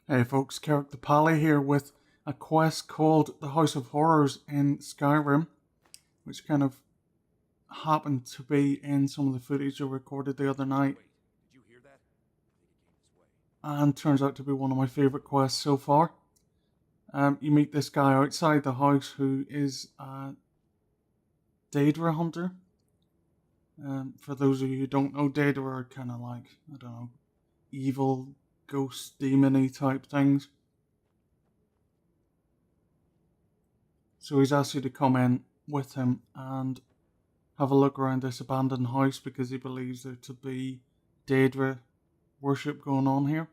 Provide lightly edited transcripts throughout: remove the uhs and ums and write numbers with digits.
Hey folks, Keric the Pally here with a quest called the House of Horrors in Skyrim, which kind of happened to be in some of the footage I recorded the other night, and turns out to be one of my favourite quests so far. You meet this guy outside the house who is a Daedra hunter. For those of you who don't know, Daedra are kind of like, I don't know, evil, ghost, demon-y type things. So he's asked you to come in with him and have a look around this abandoned house because he believes there to be Daedra worship going on here.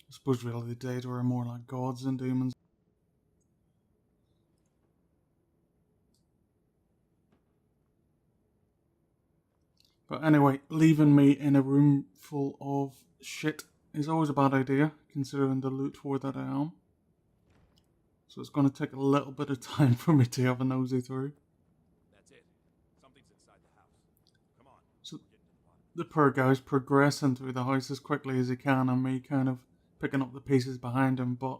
I suppose really the Daedra are more like gods than demons. But anyway, leaving me in a room full of shit is always a bad idea, considering the loot whore that I am. So it's going to take a little bit of time for me to have a nosy through. That's it. Something's inside the house. Come on. So the poor guy's progressing through the house as quickly as he can, and me kind of picking up the pieces behind him. But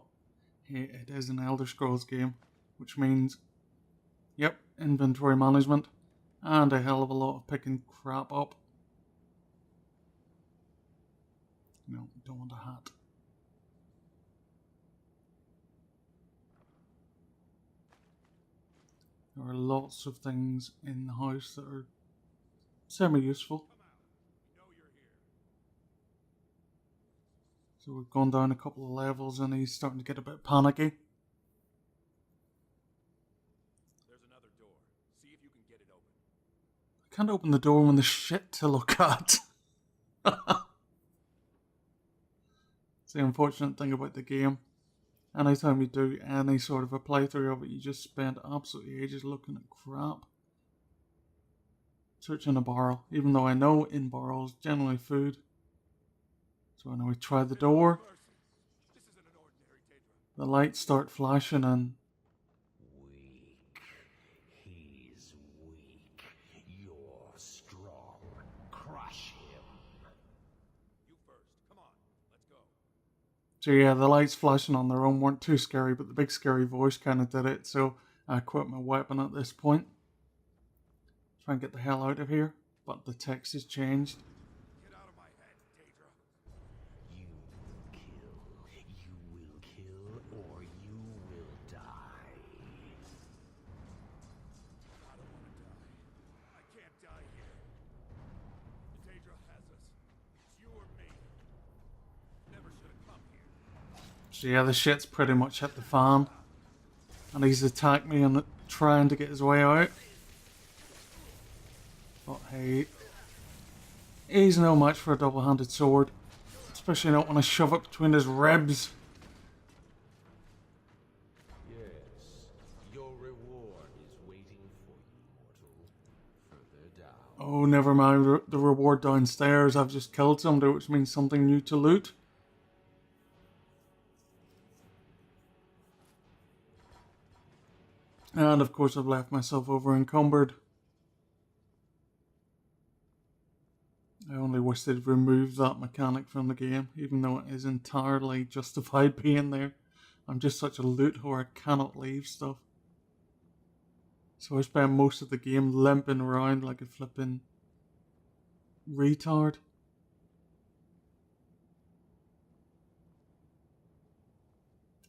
hey, it is an Elder Scrolls game, which means, yep, inventory management. And a hell of a lot of picking crap up. No, don't want a hat. There are lots of things in the house that are semi-useful. So we've gone down a couple of levels and he's starting to get a bit panicky. There's another door. See if you can get it open. I can't open the door when there's shit to look at. It's the unfortunate thing about the game. Anytime you do any sort of a playthrough of it, you just spend absolutely ages looking at crap. Searching a barrel, even though I know in barrels generally food. So when we try the door, the lights start flashing and... Weak. He's weak. You're strong. Crush him. You first. Come on. Let's go. So yeah, the lights flashing on their own weren't too scary, but the big scary voice kind of did it, so I quit my weapon at this point. Try and get the hell out of here, but the text has changed. Get out of my head, Daedra. You will kill. You will kill, or you will die. I don't want to die. I can't die here. Daedra has us. It's you or me. Never should have come here. So yeah, the shit's pretty much hit the fan. And he's attacked me and trying to get his way out. But hey, he's no match for a double-handed sword. Especially not when I shove it between his ribs. Yes, your reward is waiting for you, mortal. Further down. Oh, never mind the reward downstairs. I've just killed somebody, which means something new to loot. And of course I've left myself over encumbered. I only wish they'd removed that mechanic from the game, even though it is entirely justified being there. I'm just such a loot whore, I cannot leave stuff. So I spend most of the game limping around like a flipping retard.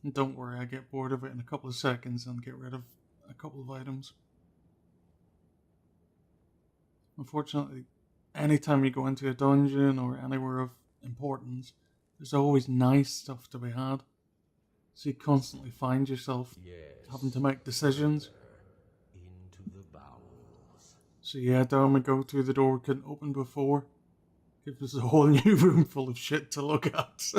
And don't worry, I get bored of it in a couple of seconds and get rid of a couple of items. Unfortunately, anytime you go into a dungeon or anywhere of importance, there's always nice stuff to be had. So you constantly find yourself having to make decisions. Into the bowels. So yeah, down we go through the door we couldn't open before. Gives us a whole new room full of shit to look at.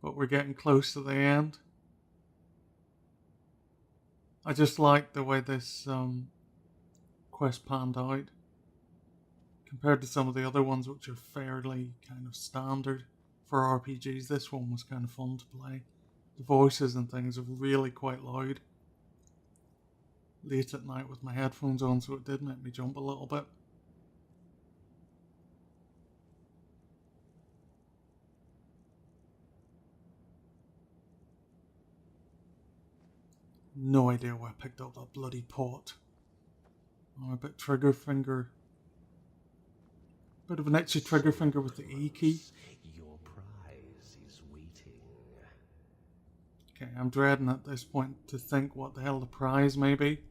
But we're getting close to the end. I just like the way this quest panned out. Compared to some of the other ones, which are fairly kind of standard for RPGs, this one was kind of fun to play. The voices and things are really quite loud. Late at night with my headphones on, so it did make me jump a little bit. No idea where I picked up that bloody pot. I'm a bit trigger finger. Bit of an itchy trigger finger with the E key. Your prize is waiting. Okay, I'm dreading at this point to think what the hell the prize may be.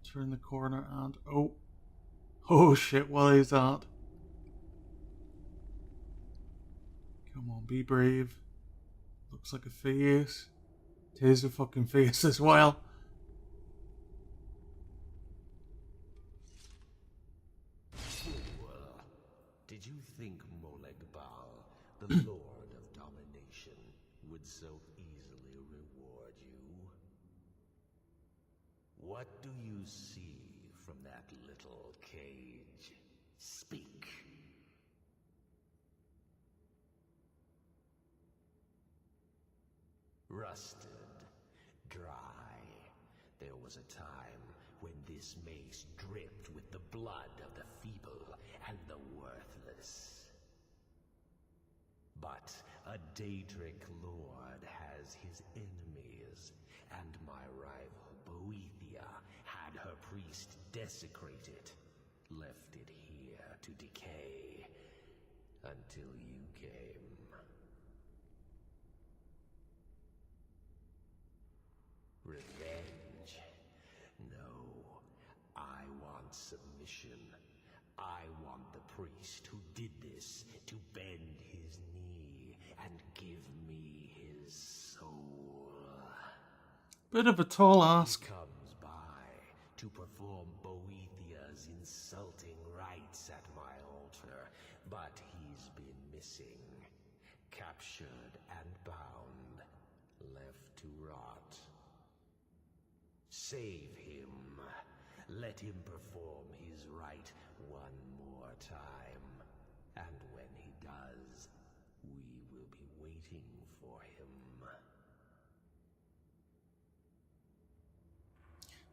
Turn the corner and oh shit, what is that? Come on, be brave. Looks like a face. It is a fucking face as well. Fool! Did you think Molag Bal, the Lord of Domination, would so easily reward you? What do you see from that little cage? Speak. Rusted, dry. There was a time when this mace dripped with the blood of the feeble and the worthless. But a Daedric lord has his enemies, and my rival Boethia had her priest desecrated, left it here to decay, until you came. Revenge? No. I want submission. I want the priest who did this to bend his knee and give me his soul. Bit of a tall ask. He comes by to perform Boethia's insulting rites at my altar, but he's been missing. Captured and bound, left to rot. Save him. Let him perform his rite one more time. And when he does, we will be waiting for him.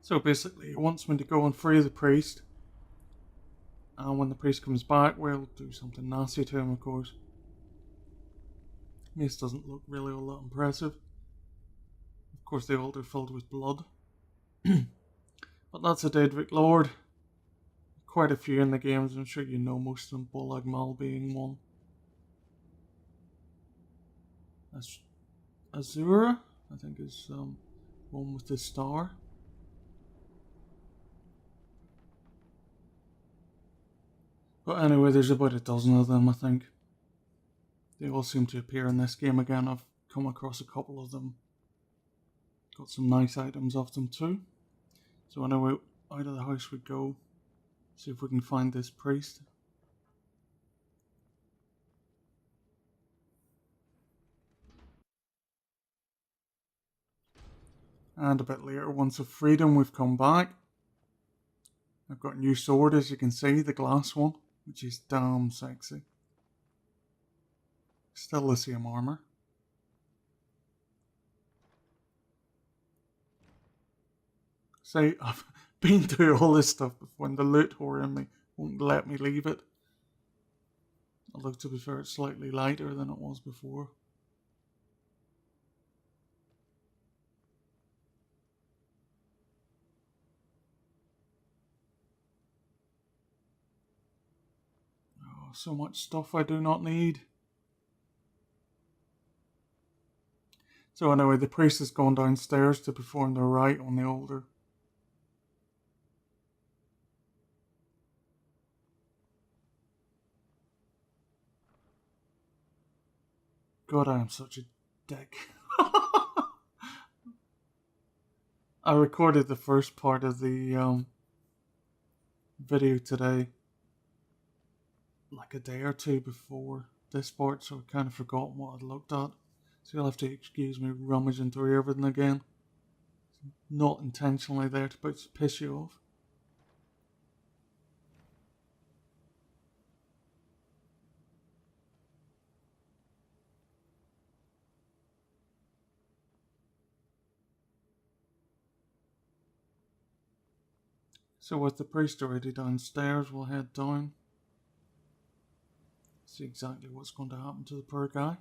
So basically, he wants me to go and free the priest. And when the priest comes back, we'll do something nasty to him, of course. This doesn't look really all that impressive. Of course, the altar filled with blood. But that's a Daedric Lord. Quite a few in the games, I'm sure you know most of them, Molag Bal being one. Azura, I think, is one with the star. But anyway, there's about a dozen of them, I think. They all seem to appear in this game again. I've come across a couple of them. Got some nice items off them too. So anyway, out of the house we go. See if we can find this priest. And a bit later, once of freedom, we've come back. I've got a new sword, as you can see, the glass one, which is damn sexy. Still the same armour. Say, I've been through all this stuff before, and the loot whore in me won't let me leave it. Although, to be fair, it's slightly lighter than it was before. Oh, so much stuff I do not need. So anyway, the priest has gone downstairs to perform the rite on the altar. God, I am such a dick. I recorded the first part of the video today, like a day or two before this part, so I kind of forgotten what I'd looked at. So you'll have to excuse me rummaging through everything again. Not intentionally there to piss you off. So with the priest already downstairs, we'll head down. See exactly what's going to happen to the poor guy.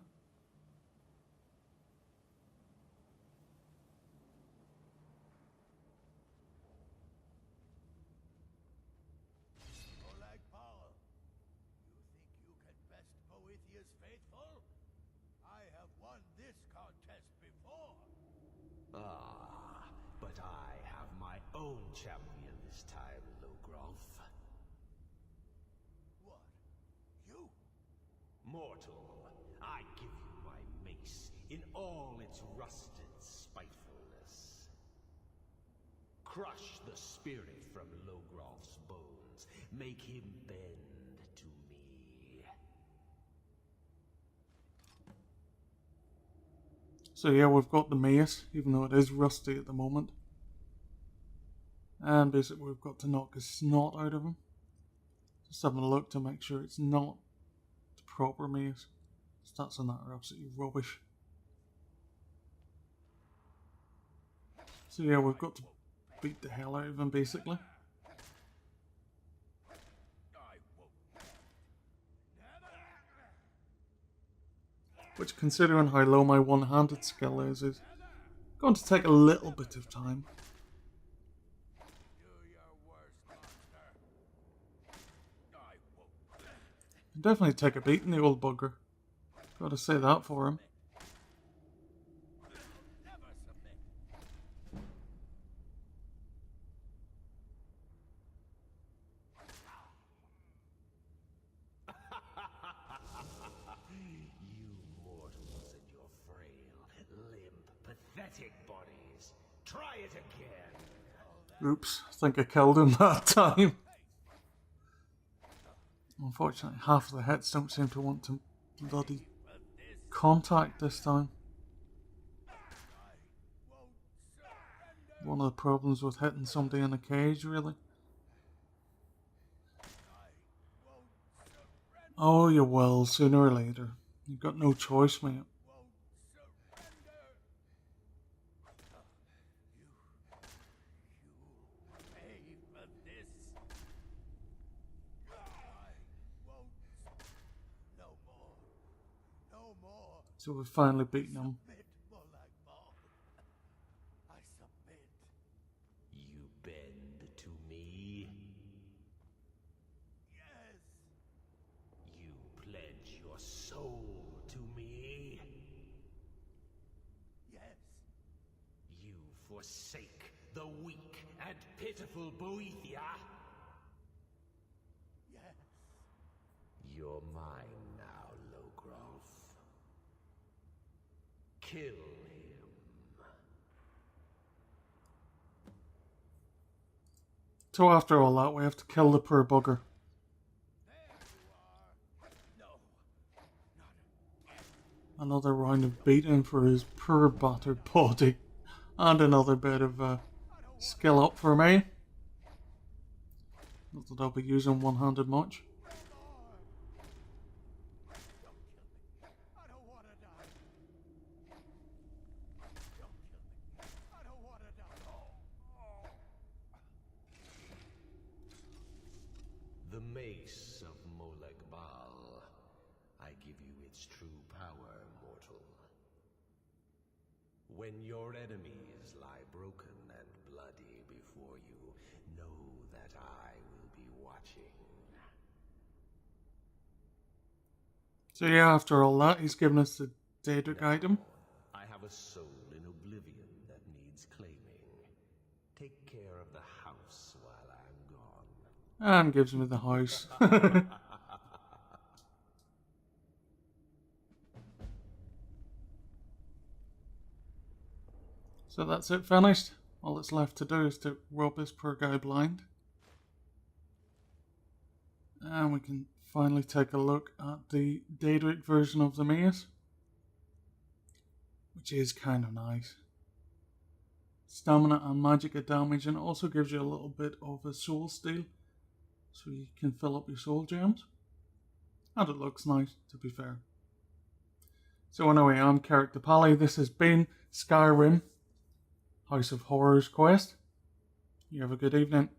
Molag Bal, you think you can best Boethiah's faithful? I have won this contest before. Ah, but I have my own champion this time, Logrolf. What? You? Mortal, I give you my mace in all its rusted spitefulness. Crush the spirit from Logrolf's bones. Make him bend to me. So yeah, we've got the mace, even though it is rusty at the moment. And basically we've got to knock his snot out of him. Just having a look to make sure it's not the proper mace. Stats on that are absolutely rubbish. So yeah, we've got to beat the hell out of him basically. I won't. Never. Which, considering how low my one-handed skill is going to take a little bit of time. Do your worst, monster. I won't. Can definitely take a beating, the old bugger. Gotta say that for him. Never submit. You mortals and your frail, limp, pathetic bodies. Try it again. Oops, I think I killed him that time. Unfortunately, half of the hits don't seem to want to bloody contact this time. One of the problems with hitting somebody in a cage, really. Oh, you will, sooner or later. You've got no choice, mate. Pay for this. I won't. No more. No more. So we've finally beaten him. Submit, Molag Bal. I submit. You bend to me. Yes. You pledge your soul to me. Yes. You forsake the weak and pitiful Boethia. Yes. You're mine now, Logrolf. Kill him. So after all that, we have to kill the poor bugger. There you are. No. Not again. Another round of beating for his poor battered body. And another bit of skill up for me. Not that I'll be using one-handed much. I don't want to die. Don't kill me. I don't want to die. The mace of Molag Bal. I give you its true power, mortal. When your enemies lie broken and bloody before you, know that I will be watching. So yeah, after all that, he's given us the Daedric item. I have a soul in oblivion that needs claiming. Take care of the house while I'm gone. And gives me the house. So that's it finished. All that's left to do is to rob this poor guy blind. And we can finally take a look at the Daedric version of the maze, which is kind of nice. Stamina and magic damage, and it also gives you a little bit of a soul steal, so you can fill up your soul gems. And it looks nice, to be fair. So anyway, I'm Keric the Pally. This has been Skyrim House of Horrors quest. You have a good evening.